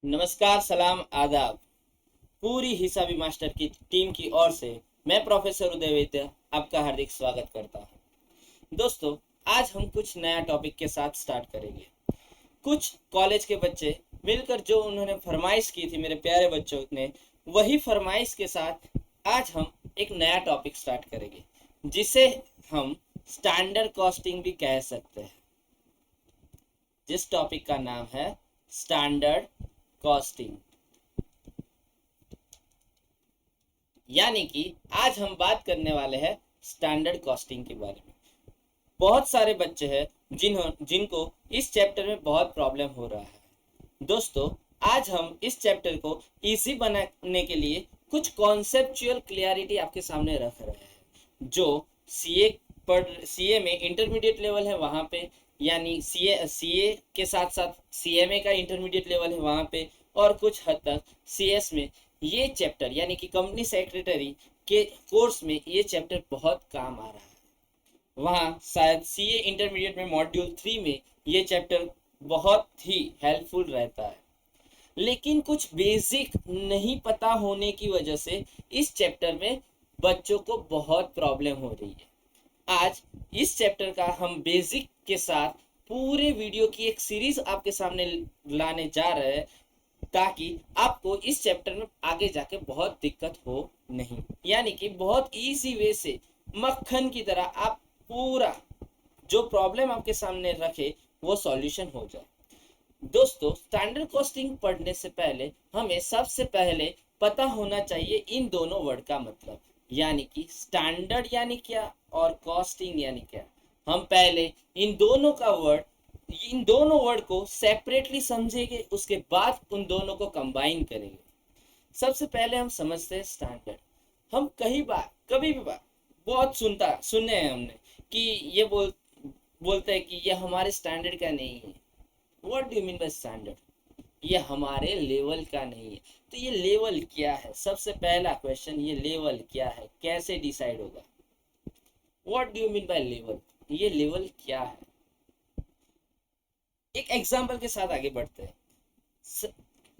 नमस्कार, सलाम, आदाब। पूरी हिसाबी मास्टर की टीम की ओर से मैं प्रोफेसर उदय वैद्य आपका हार्दिक स्वागत करता हूं। दोस्तों, आज हम कुछ नया टॉपिक के साथ स्टार्ट करेंगे। कुछ कॉलेज के बच्चे मिलकर जो उन्होंने फरमाइश की थी, मेरे प्यारे बच्चों ने, वही फरमाइश के साथ आज हम एक नया टॉपिक स्टार्ट करेंगे, जिसे हम स्टैंडर्ड कॉस्टिंग भी कह सकते हैं। जिस टॉपिक का नाम है स्टैंडर्ड कॉस्टिंग। यानी कि आज हम बात करने वाले हैं स्टैंडर्ड कॉस्टिंग के बारे में। बहुत सारे बच्चे हैं जिनको इस चैप्टर में बहुत प्रॉब्लम हो रहा है। दोस्तों, आज हम इस चैप्टर को इजी बनाने के लिए कुछ कॉन्सेप्चुअल क्लियरिटी आपके सामने रख रहे हैं। जो सीए में इंटरमीडिएट लेवल है वहाँ पे, यानी सीए के साथ साथ सीएमए का इंटरमीडिएट लेवल है वहाँ पे, और कुछ हद तक सीएस में ये चैप्टर यानी कि कंपनी सेक्रेटरी के कोर्स में ये चैप्टर बहुत काम आ रहा है। वहाँ शायद सीए इंटरमीडिएट में मॉड्यूल 3 में ये चैप्टर बहुत ही हेल्पफुल रहता है। लेकिन कुछ बेसिक नहीं पता होने की वजह से इस चैप्टर में बच्चों को बहुत प्रॉब्लम हो रही है। आज इस चैप्टर का हम बेसिक के साथ पूरे वीडियो की एक सीरीज आपके सामने लाने जा रहे हैं, ताकि आपको इस चैप्टर में आगे जाके बहुत दिक्कत हो नहीं, यानी कि बहुत इजी वे से मक्खन की तरह आप पूरा जो प्रॉब्लम आपके सामने रखे वो सॉल्यूशन हो जाए। दोस्तों, स्टैंडर्ड कॉस्टिंग पढ़ने से पहले हमें सबसे पहले पता होना चाहिए इन दोनों वर्ड का मतलब, यानी कि स्टैंडर्ड यानी क्या और कॉस्टिंग यानी क्या। हम पहले इन दोनों वर्ड को सेपरेटली समझेंगे, उसके बाद उन दोनों को कंबाइन करेंगे। सबसे पहले हम समझते हैं स्टैंडर्ड। हम कभी भी बात बहुत सुने हैं हमने कि ये बोलते हैं कि ये हमारे स्टैंडर्ड का नहीं है। What do you mean by standard? ये हमारे लेवल का नहीं है। तो ये लेवल क्या है? सबसे पहला क्वेश्चन, ये लेवल क्या है, कैसे डिसाइड होगा? What do you mean by level? ये लेवल क्या है? एक एग्जांपल के साथ आगे बढ़ते हैं।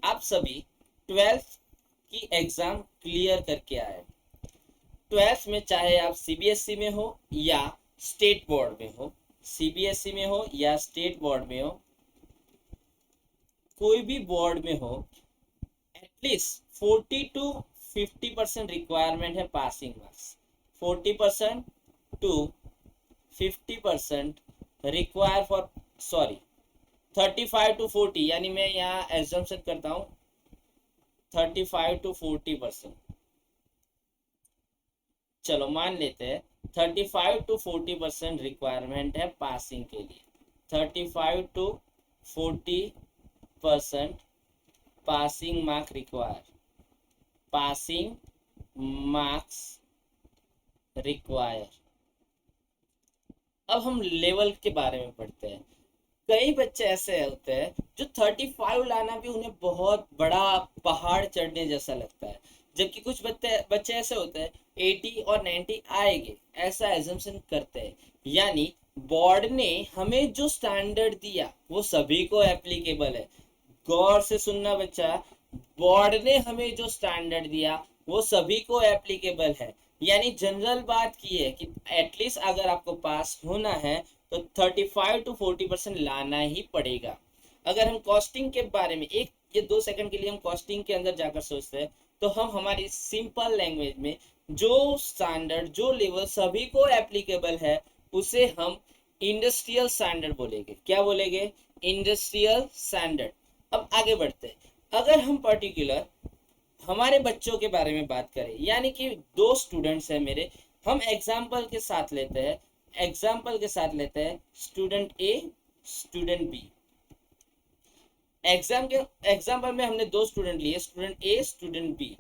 आप सभी 12th की एग्जाम क्लियर करके आए। 12th में चाहे आप सीबीएसई में हो या स्टेट बोर्ड में हो, सीबीएसई में हो या स्टेट बोर्ड में हो, कोई भी बोर्ड में हो, एटलीस्ट 40 to 50% रिक्वायरमेंट है passing marks. 40% to 50% require for, sorry, 35 to 40, यानी मैं यहाँ एजम्पशन करता हूँ 35 to 40%। चलो मान लेते हैं 35 to 40% रिक्वायरमेंट है पासिंग के लिए। 35 to 40% passing mark require, passing marks require. अब हम लेवल के बारे में पढ़ते हैं। कई बच्चे ऐसे होते हैं जो 35 लाना भी उन्हें बहुत बड़ा पहाड़ चढ़ने जैसा लगता है, जबकि कुछ बच्चे ऐसे होते हैं 80 और 90 आएंगे ऐसा एजम्पशन करते हैं। यानी बोर्ड ने हमें जो स्टैंडर्ड दिया वो सभी को एप्लीकेबल है। गौर से सुनना बच्चा, बोर्ड ने हमें जो स्टैंडर्ड दिया वो सभी को एप्लीकेबल है। यानी जनरल बात की है कि एटलीस्ट अगर आपको पास होना है तो 35 to 40% लाना ही पड़ेगा। अगर हम कॉस्टिंग के बारे में ये 2 सेकंड के लिए हम कॉस्टिंग के अंदर जाकर सोचते हैं, तो हम हमारी सिंपल लैंग्वेज में जो स्टैंडर्ड, जो लेवल सभी को एप्लीकेबल है, उसे हम इंडस्ट्रियल स्टैंडर्ड बोलेंगे। क्या बोलेंगे? Industrial standard. अब आगे बढ़ते हैं। अगर हम पर्टिकुलर हमारे बच्चों के बारे में बात करें, यानी कि 2 स्टूडेंट्स हैं मेरे, हम एग्जाम्पल के साथ लेते हैं स्टूडेंट ए, स्टूडेंट बी। एग्जाम्पल में हमने 2 स्टूडेंट लिए, स्टूडेंट ए, स्टूडेंट बी।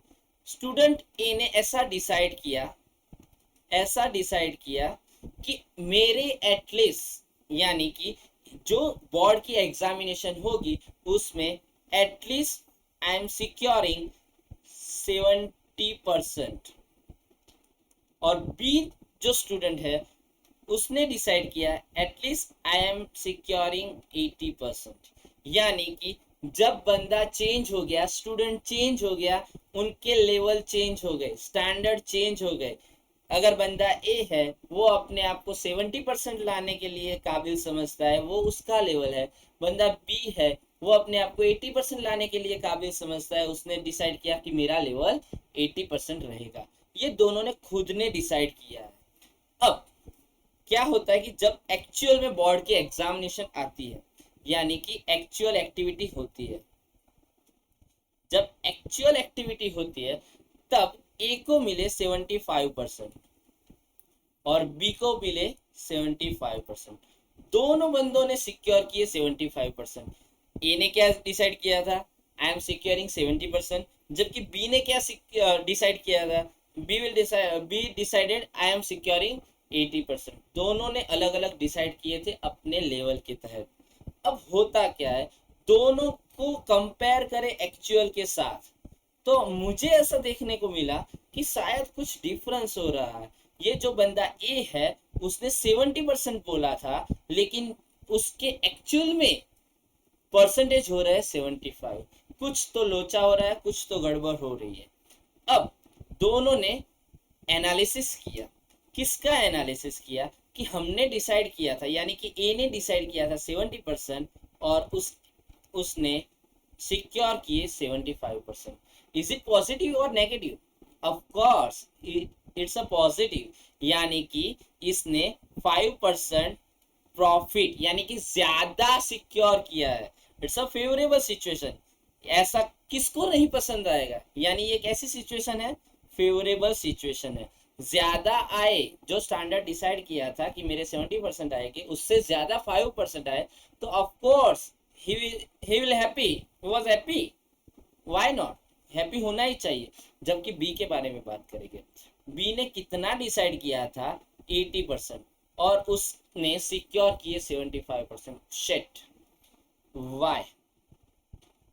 स्टूडेंट ए ने ऐसा डिसाइड किया कि मेरे एटलीस्ट, यानी कि जो बोर्ड की एग्जामिनेशन होगी उसमें एटलीस्ट आई एम सिक्योरिंग 70%। और बी जो स्टूडेंट है उसने डिसाइड किया एटलीस्ट आई एम सिक्योरिंग 80%। यानी कि जब बंदा चेंज हो गया, स्टूडेंट चेंज हो गया, उनके लेवल चेंज हो गए, स्टैंडर्ड चेंज हो गए। अगर बंदा ए है, वो अपने आप को 70% लाने के लिए काबिल समझता है, वो उसका लेवल है। बंदा बी है, वो अपने आप को 80% लाने के लिए काबिल समझता है, उसने डिसाइड किया कि मेरा लेवल 80% रहेगा। ये दोनों ने खुद ने डिसाइड किया है। अब क्या होता है कि जब एक्चुअल में बोर्ड की एग्जामिनेशन आती है, यानी कि एक्चुअल एक्टिविटी होती है, जब एक्चुअल एक्टिविटी होती है, तब ए को मिले 75% और बी को मिले 75%। दोनों बंदों ने सिक्योर किए 75%। ए ने क्या डिसाइड किया था, आई एम सिक्योरिंग 70%, जबकि बी ने क्या डिसाइड किया था, be decided I am securing 80%। दोनों ने अलग अलग डिसाइड किए थे अपने लेवल के तहत। अब होता क्या है, दोनों को कंपेयर करें एक्चुअल के साथ, तो मुझे ऐसा देखने को मिला कि शायद कुछ डिफरेंस हो रहा है। ये जो बंदा ए है, उसने 70% बोला था, लेकिन उसके एक्चुअल में परसेंटेज हो रहा है 75। कुछ तो लोचा हो रहा है, कुछ तो गड़बड़ हो रही है। अब दोनों ने एनालिसिस किया। किसका एनालिसिस किया, कि हमने डिसाइड किया था, यानी कि ए ने डिसाइड किया था 70% और उसने सिक्योर किए 75%। इज इट पॉजिटिव और negative? Of course it's a positive, यानी कि इसने 5% प्रॉफिट यानी कि ज्यादा सिक्योर किया है। It's a favourable situation. ऐसा किसको नहीं पसंद आएगा, यानी ये एक ऐसी सिचुएशन है, फेवरेबल सिचुएशन है। ज्यादा आए, जो स्टैंडर्ड डिसाइड किया था कि मेरे 70% आएंगे, उससे ज्यादा 5% आए, तो of course he will happy, he was happy. Why not, happy होना ही चाहिए। जबकि बी के बारे में बात करेंगे, बी ने कितना डिसाइड किया था, 80%, और उसने सिक्योर किए 75%। शिट, वाई,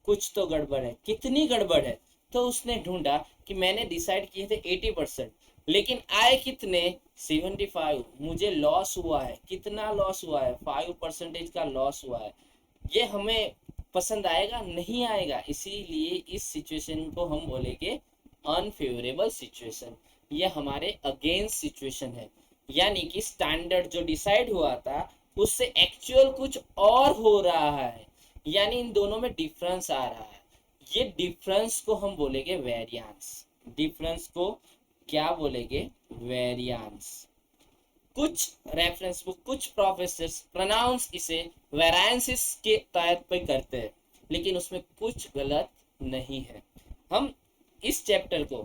कुछ तो गड़बड़ है। कितनी गड़बड़ है, तो उसने ढूंढा कि मैंने डिसाइड किए थे 80%, लेकिन आए कितने, 75। मुझे लॉस हुआ है। कितना लॉस हुआ है, 5% का लॉस हुआ है। ये हमें पसंद आएगा, नहीं आएगा। इसीलिए इस सिचुएशन को हम बोलेंगे अनफेवरेबल सिचुएशन। ये हमारे अगेंस्ट सिचुएशन है, यानी कि स्टैंडर्ड जो डिसाइड हुआ था उससे एक्चुअल कुछ और हो रहा है, यानी इन दोनों में डिफरेंस आ रहा है। ये डिफरेंस को हम बोलेंगे वेरिएंस। डिफरेंस को क्या बोलेंगे, वेरिएंस। कुछ रेफरेंस बुक, कुछ प्रोफेसर प्रोनाउंस इसे वेरांसिस के तहत पे करते हैं, लेकिन उसमें कुछ गलत नहीं है। हम इस चैप्टर को,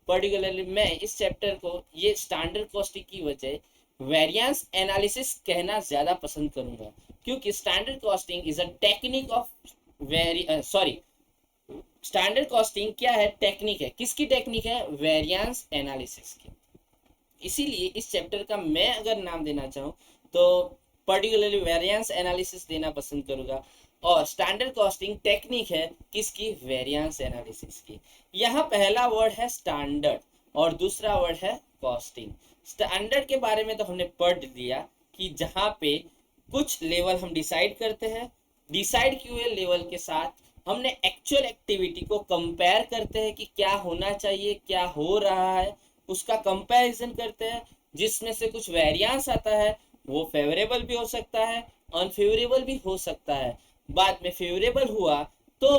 पर्टिकुलरली मैं इस चैप्टर को, ये स्टैंडर्ड कॉस्टिंग की वजह वेरिएंस एनालिसिस कहना ज्यादा पसंद करूंगा, क्योंकि standard costing is a technique of standard costing क्या है, टेक्निक है। किसकी टेक्निक है, वेरिएंस एनालिसिस की। इसीलिए इस चैप्टर का मैं अगर नाम देना चाहूँ तो पर्टिकुलरली वेरिएंस एनालिसिस देना पसंद करूंगा। और स्टैंडर्ड कॉस्टिंग टेक्निक है किसकी, वेरिएंस एनालिसिस की। यहाँ पहला वर्ड है स्टैंडर्ड और दूसरा वर्ड है कॉस्टिंग। स्टैंडर्ड के बारे में तो हमने पढ़ लिया कि जहाँ पे कुछ लेवल हम डिसाइड करते हैं, डिसाइड किए हुए लेवल के साथ हमने एक्चुअल एक्टिविटी को कंपेयर करते हैं कि क्या होना चाहिए, क्या हो रहा है, उसका कंपैरिजन करते हैं। जिसमें से कुछ वेरिएंस आता है, वो फेवरेबल भी हो सकता है, अनफेवरेबल भी हो सकता है। बाद में फेवरेबल हुआ तो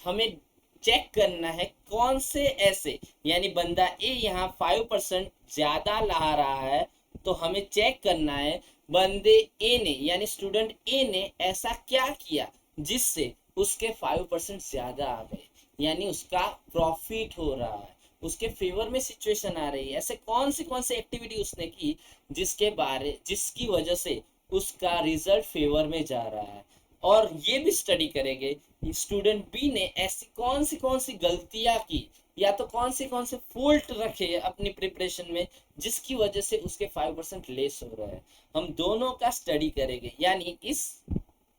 हमें चेक करना है कौन से ऐसे, यानी बंदा ए यहाँ 5% ज्यादा ला रहा है, तो हमें चेक करना है बंदे ए ने, यानी स्टूडेंट ए ने ऐसा क्या किया जिससे उसके 5% ज्यादा आ गए, यानी उसका प्रॉफिट हो रहा है, उसके फेवर में सिचुएशन आ रही है। ऐसे कौन सी एक्टिविटी उसने की जिसकी वजह से उसका रिजल्ट फेवर में जा रहा है। और ये भी स्टडी करेंगे स्टूडेंट बी ने ऐसी कौन सी गलतियां की, या तो कौन से फॉल्ट रखे अपनी प्रिपरेशन में, जिसकी वजह से उसके 5% लेस हो रहा है। हम दोनों का स्टडी करेंगे, यानी इस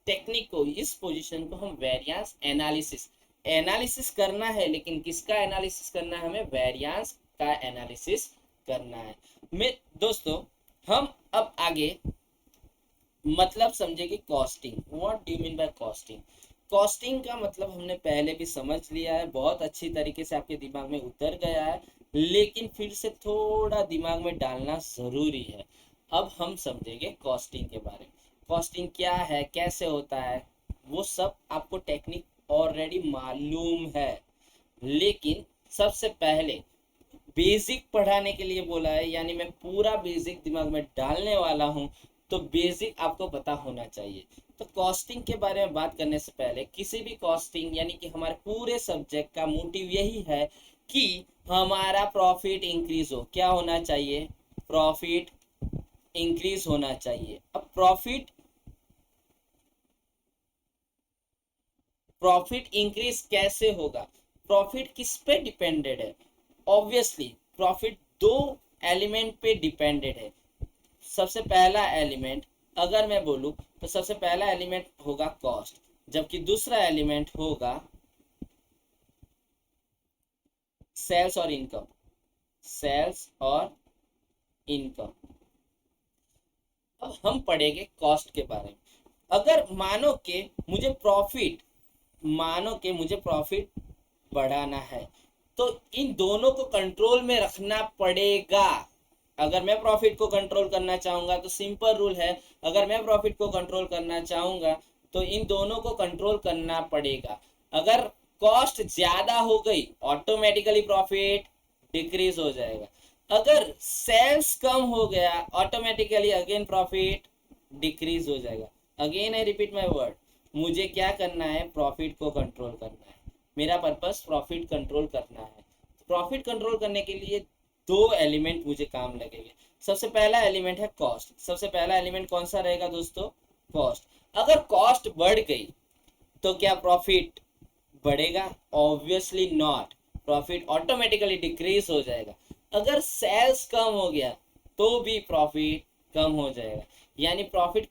टेक्निक को, इस पोजीशन को हम वेरिएंस एनालिसिस, एनालिसिस करना है, लेकिन किसका एनालिसिस करना है, हमें वेरिएंस का एनालिसिस करना है। मैं दोस्तों, हम अब आगे मतलब समझेंगे costing. What do you mean by costing. Costing का मतलब हमने पहले भी समझ लिया है, बहुत अच्छी तरीके से आपके दिमाग में उतर गया है, लेकिन फिर से थोड़ा दिमाग में डालना ज़रूरी है। अब हम समझेंगे कॉस्टिंग के बारे में। कॉस्टिंग क्या है, कैसे होता है, वो सब आपको टेक्निक ऑलरेडी मालूम है, लेकिन सबसे पहले बेसिक पढ़ाने के लिए बोला है, यानी मैं पूरा बेसिक दिमाग में डालने वाला हूँ, तो बेसिक आपको पता होना चाहिए। तो कॉस्टिंग के बारे में बात करने से पहले, किसी भी कॉस्टिंग यानी कि हमारे पूरे सब्जेक्ट का मोटिव यही है कि हमारा प्रॉफिट इंक्रीज हो। क्या होना चाहिए? प्रॉफिट इंक्रीज होना चाहिए। अब प्रॉफिट इंक्रीज कैसे होगा? प्रॉफिट किस पे डिपेंडेड है? ऑब्वियसली प्रॉफिट दो एलिमेंट पे डिपेंडेड है। सबसे पहला एलिमेंट अगर मैं बोलूं तो सबसे पहला एलिमेंट होगा कॉस्ट, जबकि दूसरा एलिमेंट होगा सेल्स और इनकम। सेल्स और इनकम। अब हम पढ़ेंगे कॉस्ट के बारे में। अगर मानो के मुझे प्रॉफिट बढ़ाना है, तो इन दोनों को कंट्रोल में रखना पड़ेगा। अगर मैं प्रॉफिट को कंट्रोल करना चाहूंगा तो सिंपल रूल है, अगर मैं प्रॉफिट को कंट्रोल करना चाहूंगा तो इन दोनों को कंट्रोल करना पड़ेगा। अगर कॉस्ट ज्यादा हो गई, ऑटोमेटिकली प्रॉफिट डिक्रीज हो जाएगा। अगर सेल्स कम हो गया, ऑटोमेटिकली अगेन प्रॉफिट डिक्रीज हो जाएगा। Again I repeat my word, मुझे क्या करना है? प्रॉफिट को कंट्रोल करना है। मेरा पर्पस प्रॉफिट कंट्रोल करना है। प्रॉफिट कंट्रोल करने के लिए दो एलिमेंट मुझे काम लगेंगे। सबसे पहला एलिमेंट है कॉस्ट। सबसे पहला एलिमेंट कौन सा रहेगा दोस्तों? कॉस्ट। अगर कॉस्ट बढ़ गई तो क्या प्रॉफिट बढ़ेगा? Obviously not, profit automatically decrease हो जाएगा। अगर सेल्स कम हो गया तो भी प्रॉफिट कम हो जाएगा। यानी प्रॉफिट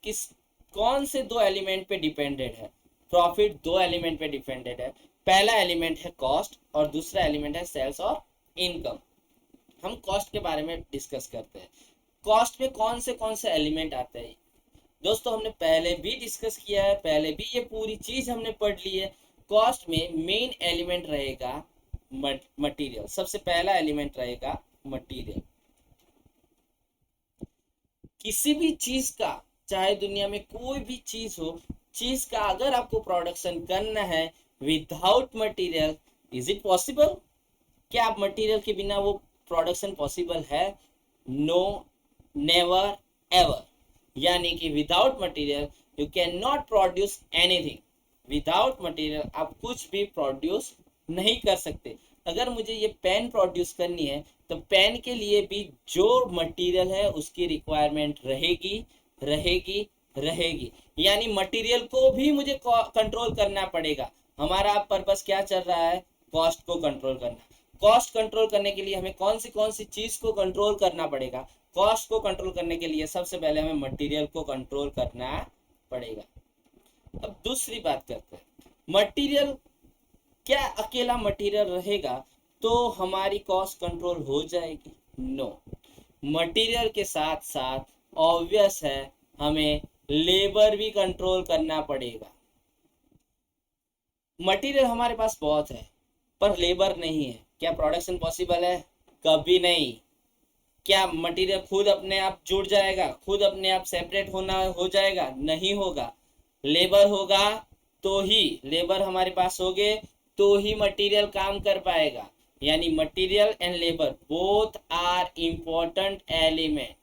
कौन से दो एलिमेंट पे डिपेंडेड है? प्रॉफिट दो एलिमेंट पे डिपेंडेड है। पहला एलिमेंट है कॉस्ट और दूसरा एलिमेंट है सेल्स और इनकम। हम कॉस्ट के बारे में डिस्कस करते हैं। कॉस्ट में कौन से एलिमेंट आते हैं दोस्तों? हमने पहले भी डिस्कस किया है, पहले भी ये पूरी चीज हमने पढ़ ली है। कॉस्ट में मेन एलिमेंट रहेगा मटेरियल। सबसे पहला एलिमेंट रहेगा मटेरियल। किसी भी चीज का, चाहे दुनिया में कोई भी चीज हो, चीज का अगर आपको प्रोडक्शन करना है without material, is it possible? क्या आप मटेरियल के बिना वो प्रोडक्शन पॉसिबल है? No, never, ever. यानी कि without material you can not produce anything. Without material आप कुछ भी प्रोड्यूस नहीं कर सकते। अगर मुझे ये पेन प्रोड्यूस करनी है तो पेन के लिए भी जो मटेरियल है उसकी रिक्वायरमेंट रहेगी, रहेगी, रहेगी। यानी मटेरियल को भी मुझे कंट्रोल करना पड़ेगा। हमारा पर्पस क्या चल रहा है? कॉस्ट को कंट्रोल करना। कॉस्ट कंट्रोल करने के लिए हमें कौन सी चीज को कंट्रोल करना पड़ेगा? कॉस्ट को कंट्रोल करने के लिए सबसे पहले हमें मटेरियल को कंट्रोल करना पड़ेगा। अब दूसरी बात करते हैं, मटेरियल। क्या अकेला मटेरियल रहेगा तो हमारी कॉस्ट कंट्रोल हो जाएगी? नो, मटेरियल के साथ साथ ऑब्वियस है हमें लेबर भी कंट्रोल करना पड़ेगा। मटेरियल हमारे पास बहुत है पर लेबर नहीं है, क्या प्रोडक्शन पॉसिबल है? कभी नहीं। क्या मटेरियल खुद अपने आप जुड़ जाएगा, खुद अपने आप सेपरेट हो जाएगा? नहीं होगा। लेबर होगा तो ही, लेबर हमारे पास होगे तो ही मटेरियल काम कर पाएगा। यानी material and labour both are important element,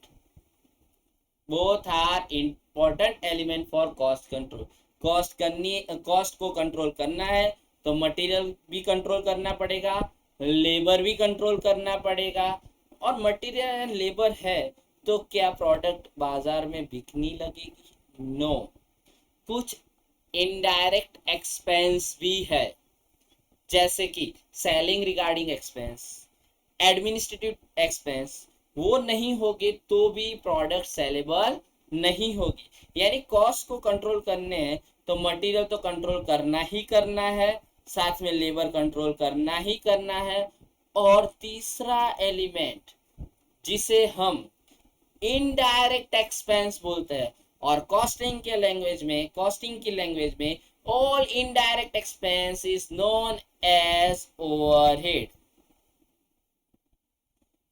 for cost control. Cost को कंट्रोल करना है तो मटेरियल भी कंट्रोल करना पड़ेगा, लेबर भी कंट्रोल करना पड़ेगा। और मटेरियल एंड लेबर है तो क्या प्रोडक्ट बाजार में बिकने लगेगी? नो। कुछ इनडायरेक्ट एक्सपेंस भी है, जैसे कि selling regarding expense, administrative expense. वो नहीं होगी तो भी प्रोडक्ट सेलेबल नहीं होगी। यानी कॉस्ट को कंट्रोल करने हैं तो मटेरियल तो कंट्रोल करना ही करना है, साथ में लेबर कंट्रोल करना ही करना है। और तीसरा एलिमेंट जिसे हम इनडायरेक्ट एक्सपेंस बोलते हैं, और कॉस्टिंग की लैंग्वेज में all indirect expense is known as overhead.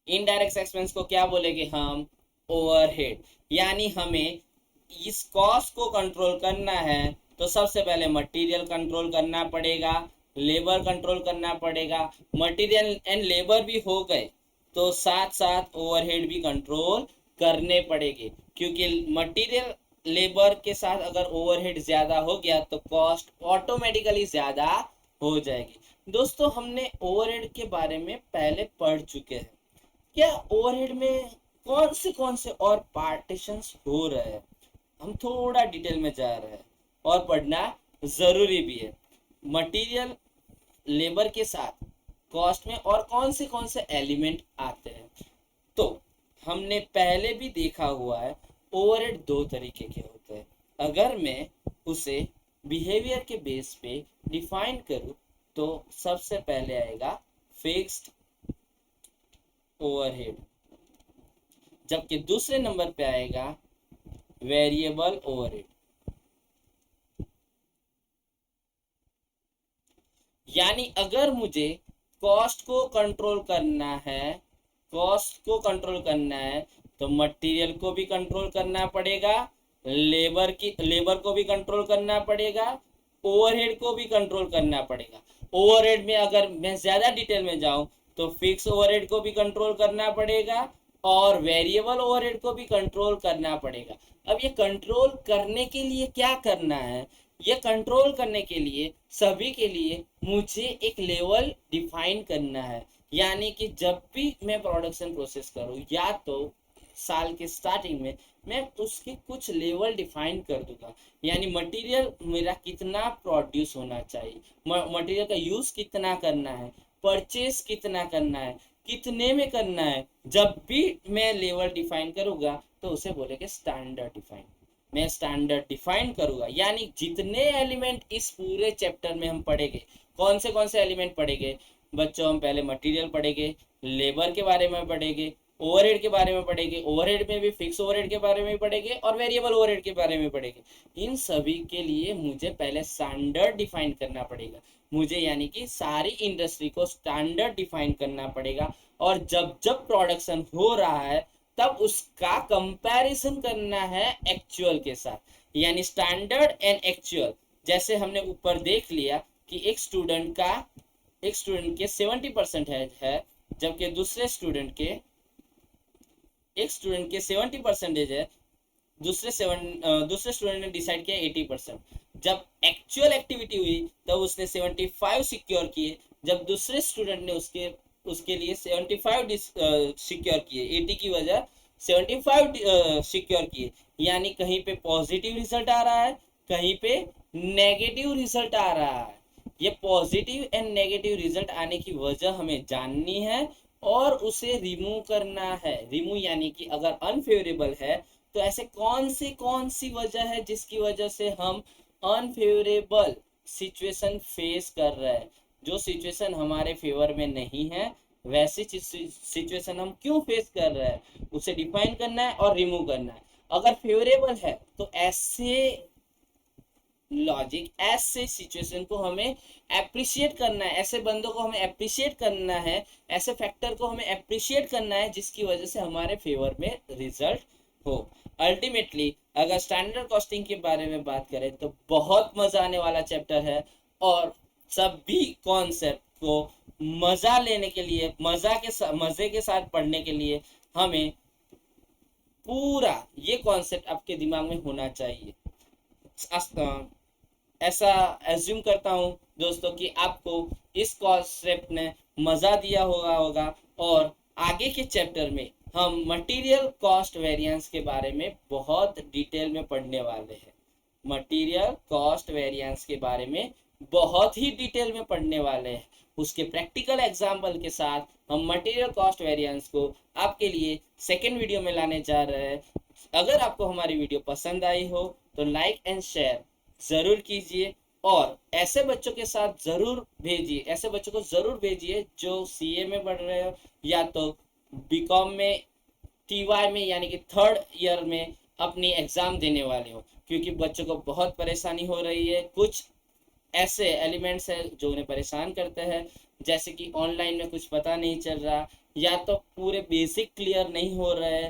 Indirect expense को क्या बोलेंगे हम? ओवरहेड। यानी हमें इस कॉस्ट को कंट्रोल करना है तो सबसे पहले मटेरियल कंट्रोल करना पड़ेगा, लेबर कंट्रोल करना पड़ेगा। मटेरियल एंड लेबर भी हो गए तो साथ साथ ओवरहेड भी कंट्रोल करने पड़ेंगे, क्योंकि मटेरियल लेबर के साथ अगर ओवरहेड ज्यादा हो गया तो कॉस्ट ऑटोमेटिकली ज्यादा हो जाएगी। दोस्तों हमने ओवरहेड के बारे में पहले पढ़ चुके हैं। क्या ओवरहेड में कौन से और पार्टीशंस हो रहे हैं, हम थोड़ा डिटेल में जा रहे हैं और पढ़ना जरूरी भी है। मटेरियल लेबर के साथ कॉस्ट में और कौन से एलिमेंट आते हैं, तो हमने पहले भी देखा हुआ है ओवरहेड दो तरीके के होते हैं। अगर मैं उसे बिहेवियर के बेस पे डिफाइन करूं तो सबसे पहले आएगा फिक्स्ड ओवरहेड, जबकि दूसरे नंबर पे आएगा वेरिएबल ओवरहेड। यानी अगर मुझे कॉस्ट को कंट्रोल करना है, तो मटेरियल को भी कंट्रोल करना पड़ेगा, लेबर को भी कंट्रोल करना पड़ेगा, ओवरहेड को भी कंट्रोल करना पड़ेगा। ओवरहेड में अगर मैं ज्यादा डिटेल में जाऊं तो फिक्स ओवरहेड को भी कंट्रोल करना पड़ेगा और वेरिएबल ओवरहेड को भी कंट्रोल करना पड़ेगा। अब ये कंट्रोल करने के लिए क्या करना है? ये कंट्रोल करने के लिए सभी के लिए मुझे एक लेवल डिफाइन करना है। यानी कि जब भी मैं प्रोडक्शन प्रोसेस करूँ या तो साल के स्टार्टिंग में मैं उसके कुछ लेवल डिफाइन कर दूंगा। यानी मटेरियल मेरा कितना प्रोड्यूस होना चाहिए, मटेरियल का यूज कितना करना है, परचेस कितना करना है, कितने में करना है। जब भी मैं लेवल डिफाइन करूंगा तो उसे बोलेंगे स्टैंडर्ड डिफाइन। मैं स्टैंडर्ड डिफाइन करूंगा, यानी जितने एलिमेंट इस पूरे चैप्टर में हम पढ़ेंगे, कौन से एलिमेंट पढ़ेंगे बच्चों? हम पहले मटेरियल पढ़ेंगे, लेबर के बारे में पढ़ेंगे, ओवरहेड के बारे में पढ़ेंगे, ओवरहेड में भी फिक्स ओवरहेड के बारे में पढ़ेंगे और वेरिएबल ओवरहेड के बारे में पढ़ेंगे। इन सभी के लिए मुझे पहले स्टैंडर्ड डिफाइन करना पड़ेगा। मुझे यानी कि सारी इंडस्ट्री को स्टैंडर्ड डिफाइन करना पड़ेगा, और जब जब प्रोडक्शन हो रहा है तब उसका कंपैरिजन करना है एक्चुअल के साथ। यानी स्टैंडर्ड एंड एक्चुअल, जैसे हमने ऊपर देख लिया कि एक स्टूडेंट के 70% है, जबकि दूसरे स्टूडेंट के 70% है, दूसरे स्टूडेंट ने डिसाइड किया 80%। जब एक्चुअल एक्टिविटी हुई तब उसने 75 सिक्योर किए, जब दूसरे स्टूडेंट ने उसके लिए 75 सिक्योर किए, 80 की वजह 75 सिक्योर किए। यानी कहीं पे पॉजिटिव रिजल्ट आ रहा है, कहीं पे नेगेटिव रिजल्ट आ रहा है। ये पॉजिटिव एंड नेगेटिव रिजल्ट आने की वजह हमें जाननी है और उसे रिमूव करना है। रिमूव यानी कि अगर अनफेवरेबल है तो ऐसे कौन सी वजह है जिसकी वजह से हम अनफेवरेबल सिचुएशन फेस कर रहे हैं, जो सिचुएशन हमारे फेवर में नहीं है, वैसी सिचुएशन हम क्यों फेस कर रहे हैं, उसे डिफाइन करना है और रिमूव करना है। अगर फेवरेबल है तो ऐसे सिचुएशन को हमें एप्रिशिएट करना है, ऐसे बंदों को हमें एप्रिशिएट करना है, ऐसे फैक्टर को हमें एप्रिशिएट करना है जिसकी वजह से हमारे फेवर में रिजल्ट हो। अल्टीमेटली अगर स्टैंडर्ड कॉस्टिंग के बारे में बात करें तो बहुत मजा आने वाला चैप्टर है, और सभी कॉन्सेप्ट को मजा लेने के लिए, मजे के साथ पढ़ने के लिए हमें पूरा ये कॉन्सेप्ट आपके दिमाग में होना चाहिए। ऐसा एज्यूम करता हूँ दोस्तों कि आपको इस कॉन्सेप्ट ने मजा दिया होगा और आगे के चैप्टर में हम मटेरियल कॉस्ट वेरिएंस के बारे में बहुत डिटेल में पढ़ने वाले हैं। मटेरियल कॉस्ट वेरिएंस के बारे में बहुत ही डिटेल में पढ़ने वाले हैं। उसके प्रैक्टिकल एग्जाम्पल के साथ हम मटेरियल कॉस्ट वेरिएंस को आपके लिए सेकेंड वीडियो में लाने जा रहे हैं। अगर आपको हमारी वीडियो पसंद आई हो तो लाइक एंड शेयर जरूर कीजिए, और ऐसे बच्चों को जरूर भेजिए जो सीए में पढ़ रहे हो या तो बीकॉम में, टीवाई में यानी कि थर्ड ईयर में अपनी एग्जाम देने वाले हो, क्योंकि बच्चों को बहुत परेशानी हो रही है। कुछ ऐसे एलिमेंट्स है जो उन्हें परेशान करते हैं, जैसे कि ऑनलाइन में कुछ पता नहीं चल रहा, या तो पूरे बेसिक क्लियर नहीं हो रहे,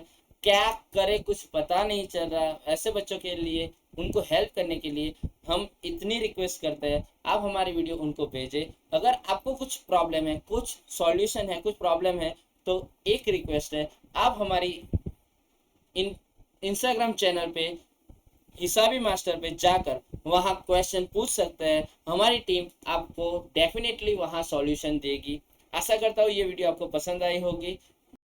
क्या करे कुछ पता नहीं चल रहा। ऐसे बच्चों के लिए उनको हेल्प करने के लिए हम इतनी रिक्वेस्ट करते हैं, आप हमारी वीडियो उनको भेजें। अगर आपको कुछ प्रॉब्लम है, कुछ सॉल्यूशन है, कुछ प्रॉब्लम है, तो एक रिक्वेस्ट है, आप हमारी इन इंस्टाग्राम चैनल पे हिसाबी मास्टर पे जाकर वहाँ क्वेश्चन पूछ सकते हैं। हमारी टीम आपको डेफिनेटली वहाँ सॉल्यूशन देगी। आशा करता हूँ ये वीडियो आपको पसंद आई होगी।